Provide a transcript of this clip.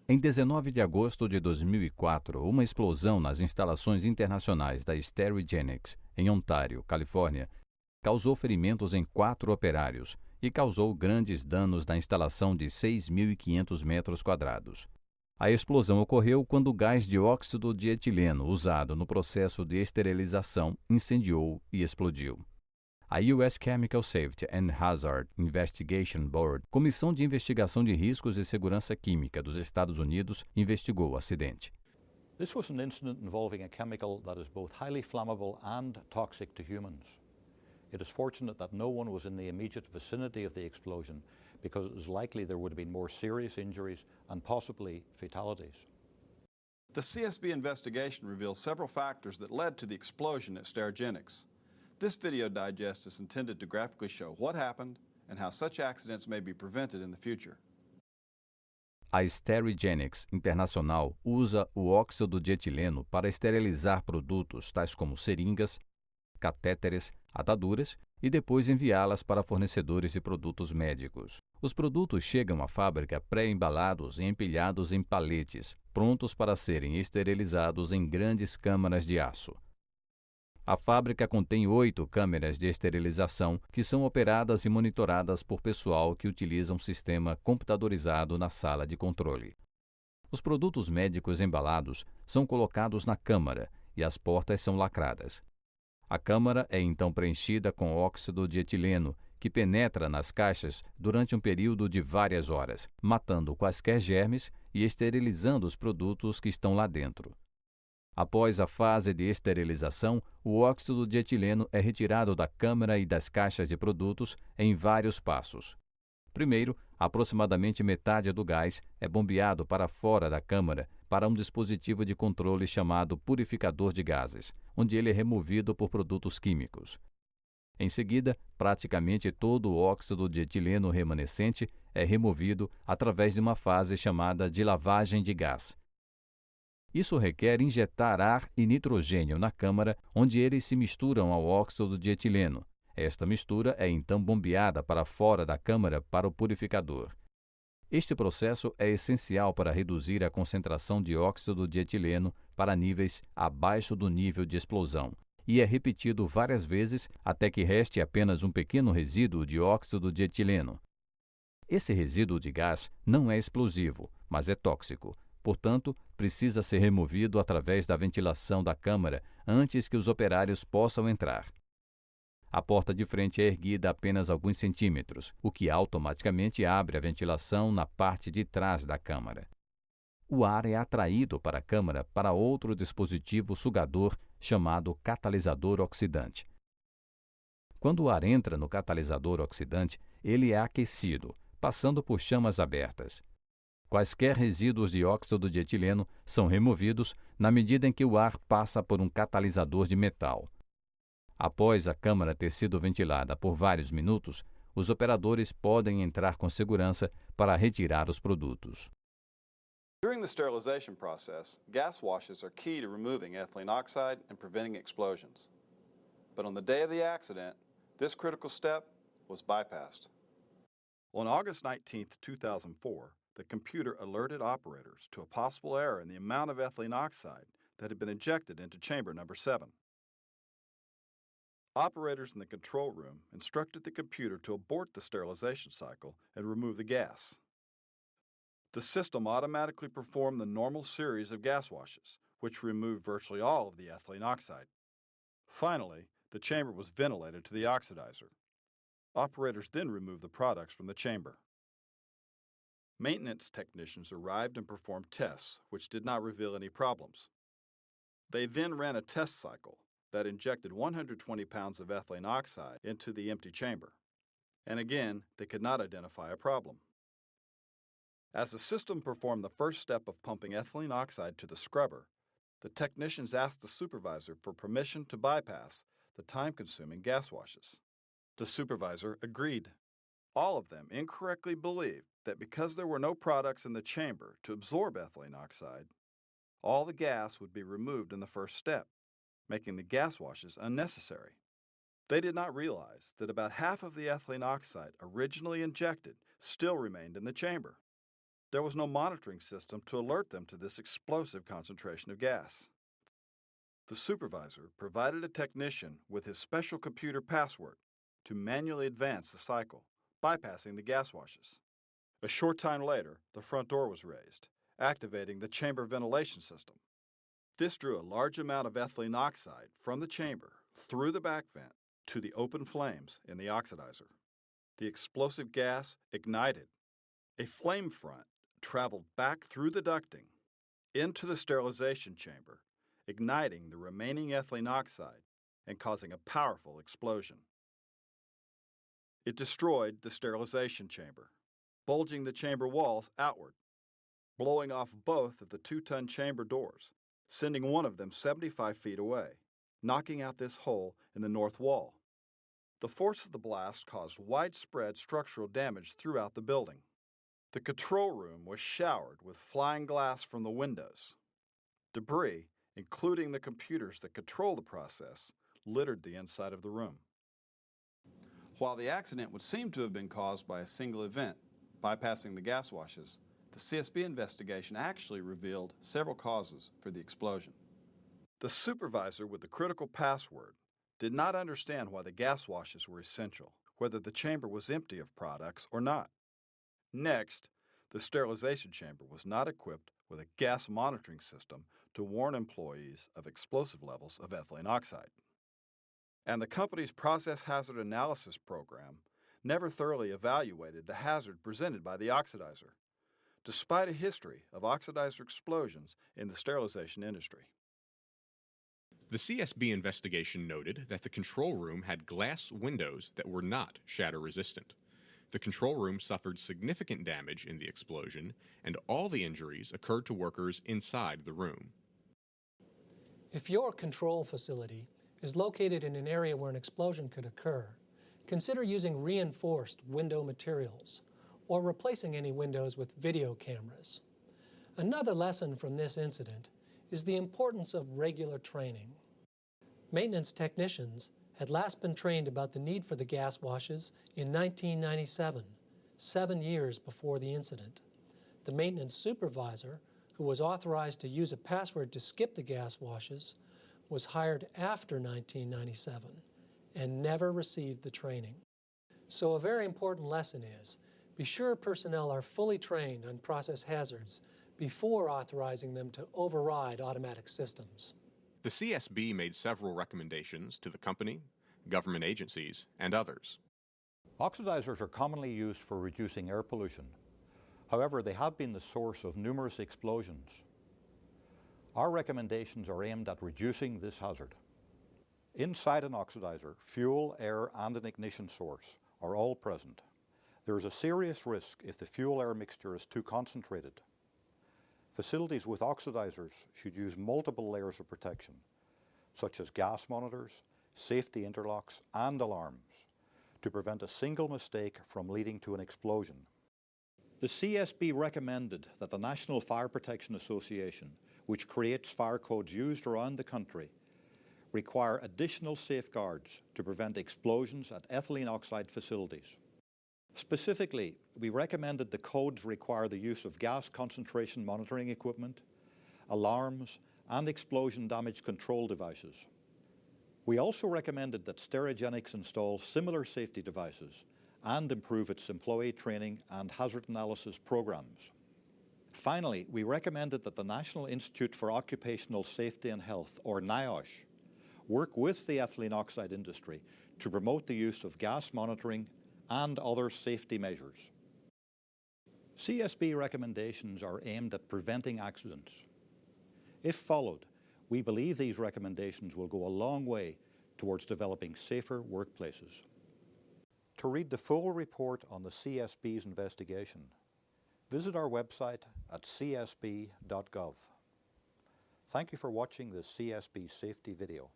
Em 19 de agosto de 2004, uma explosão nas instalações internacionais da Sterigenics, em Ontário, Califórnia, causou ferimentos em 4 operários e causou grandes danos na instalação de 6.500 metros quadrados. A explosão ocorreu quando o gás dióxido de etileno usado no processo de esterilização incendiou e explodiu. A U.S. Chemical Safety and Hazard Investigation Board, Comissão de Investigação de Riscos e Segurança Química dos Estados Unidos, investigou o acidente. This was an incident involving a chemical that is both highly flammable and toxic to humans. It is fortunate that no one was in the immediate vicinity of the explosion because it is likely there would have been more serious injuries and possibly fatalities. The CSB investigation reveals several factors that led to the explosion at Sterigenics. This video digest is intended to graphically show what happened and how such accidents may be prevented in the future. A Sterigenics Internacional usa o óxido de etileno para esterilizar produtos tais como seringas, catéteres, ataduras e depois enviá-las para fornecedores de produtos médicos. Os produtos chegam à fábrica pré-embalados e empilhados em paletes, prontos para serem esterilizados em grandes câmaras de aço. A fábrica contém 8 câmeras de esterilização que são operadas e monitoradas por pessoal que utiliza um sistema computadorizado na sala de controle. Os produtos médicos embalados são colocados na câmara e as portas são lacradas. A câmara é então preenchida com óxido de etileno, que penetra nas caixas durante um período de várias horas, matando quaisquer germes e esterilizando os produtos que estão lá dentro. Após a fase de esterilização, o óxido de etileno é retirado da câmara e das caixas de produtos em vários passos. Primeiro, aproximadamente metade do gás é bombeado para fora da câmara para um dispositivo de controle chamado purificador de gases, onde ele é removido por produtos químicos. Em seguida, praticamente todo o óxido de etileno remanescente é removido através de uma fase chamada de lavagem de gás. Isso requer injetar ar e nitrogênio na câmara, onde eles se misturam ao óxido de etileno. Esta mistura é então bombeada para fora da câmara para o purificador. Este processo é essencial para reduzir a concentração de óxido de etileno para níveis abaixo do nível de explosão, e é repetido várias vezes até que reste apenas um pequeno resíduo de óxido de etileno. Esse resíduo de gás não é explosivo, mas é tóxico. Portanto, precisa ser removido através da ventilação da câmara antes que os operários possam entrar. A porta de frente é erguida apenas alguns centímetros, o que automaticamente abre a ventilação na parte de trás da câmara. O ar é atraído para a câmara para outro dispositivo sugador chamado catalisador oxidante. Quando o ar entra no catalisador oxidante, ele é aquecido, passando por chamas abertas. Quaisquer resíduos de óxido de etileno são removidos na medida em que o ar passa por um catalisador de metal. Após a câmara ter sido ventilada por vários minutos, os operadores podem entrar com segurança para retirar os produtos. During the sterilization process, gas washes are key to removing ethylene oxide and preventing explosions. But on the day of the accident, this critical step was bypassed. On August 19, 2004, the computer alerted operators to a possible error in the amount of ethylene oxide that had been injected into chamber number 7. Operators in the control room instructed the computer to abort the sterilization cycle and remove the gas. The system automatically performed the normal series of gas washes, which removed virtually all of the ethylene oxide. Finally, the chamber was ventilated to the oxidizer. Operators then removed the products from the chamber. Maintenance technicians arrived and performed tests, which did not reveal any problems. They then ran a test cycle that injected 120 pounds of ethylene oxide into the empty chamber. And again, they could not identify a problem. As the system performed the first step of pumping ethylene oxide to the scrubber, the technicians asked the supervisor for permission to bypass the time-consuming gas washes. The supervisor agreed. All of them incorrectly believed that because there were no products in the chamber to absorb ethylene oxide, all the gas would be removed in the first step, making the gas washes unnecessary. They did not realize that about half of the ethylene oxide originally injected still remained in the chamber. There was no monitoring system to alert them to this explosive concentration of gas. The supervisor provided a technician with his special computer password to manually advance the cycle, bypassing the gas washes. A short time later, the front door was raised, activating the chamber ventilation system. This drew a large amount of ethylene oxide from the chamber through the back vent to the open flames in the oxidizer. The explosive gas ignited. A flame front traveled back through the ducting into the sterilization chamber, igniting the remaining ethylene oxide and causing a powerful explosion. It destroyed the sterilization chamber, bulging the chamber walls outward, blowing off both of the 2-ton chamber doors, sending one of them 75 feet away, knocking out this hole in the north wall. The force of the blast caused widespread structural damage throughout the building. The control room was showered with flying glass from the windows. Debris, including the computers that control the process, littered the inside of the room. While the accident would seem to have been caused by a single event, bypassing the gas washes, the CSB investigation actually revealed several causes for the explosion. The supervisor with the critical password did not understand why the gas washes were essential, whether the chamber was empty of products or not. Next, the sterilization chamber was not equipped with a gas monitoring system to warn employees of explosive levels of ethylene oxide. And the company's process hazard analysis program never thoroughly evaluated the hazard presented by the oxidizer, despite a history of oxidizer explosions in the sterilization industry. The CSB investigation noted that the control room had glass windows that were not shatter-resistant. The control room suffered significant damage in the explosion, and all the injuries occurred to workers inside the room. If your control facility is located in an area where an explosion could occur, consider using reinforced window materials or replacing any windows with video cameras. Another lesson from this incident is the importance of regular training. Maintenance technicians had last been trained about the need for the gas washes in 1997, 7 years before the incident. The maintenance supervisor, who was authorized to use a password to skip the gas washes, was hired after 1997 and never received the training. So a very important lesson is, be sure personnel are fully trained on process hazards before authorizing them to override automatic systems. The CSB made several recommendations to the company, government agencies, and others. Oxidizers are commonly used for reducing air pollution. However, they have been the source of numerous explosions. Our recommendations are aimed at reducing this hazard. Inside an oxidizer, fuel, air, and an ignition source are all present. There is a serious risk if the fuel-air mixture is too concentrated. Facilities with oxidizers should use multiple layers of protection, such as gas monitors, safety interlocks, and alarms, to prevent a single mistake from leading to an explosion. The CSB recommended that the National Fire Protection Association, which creates fire codes used around the country, require additional safeguards to prevent explosions at ethylene oxide facilities. Specifically, we recommended the codes require the use of gas concentration monitoring equipment, alarms, and explosion damage control devices. We also recommended that Sterigenics install similar safety devices and improve its employee training and hazard analysis programs. Finally, we recommended that the National Institute for Occupational Safety and Health, or NIOSH, work with the ethylene oxide industry to promote the use of gas monitoring and other safety measures. CSB recommendations are aimed at preventing accidents. If followed, we believe these recommendations will go a long way towards developing safer workplaces. To read the full report on the CSB's investigation, visit our website at csb.gov. Thank you for watching this CSB safety video.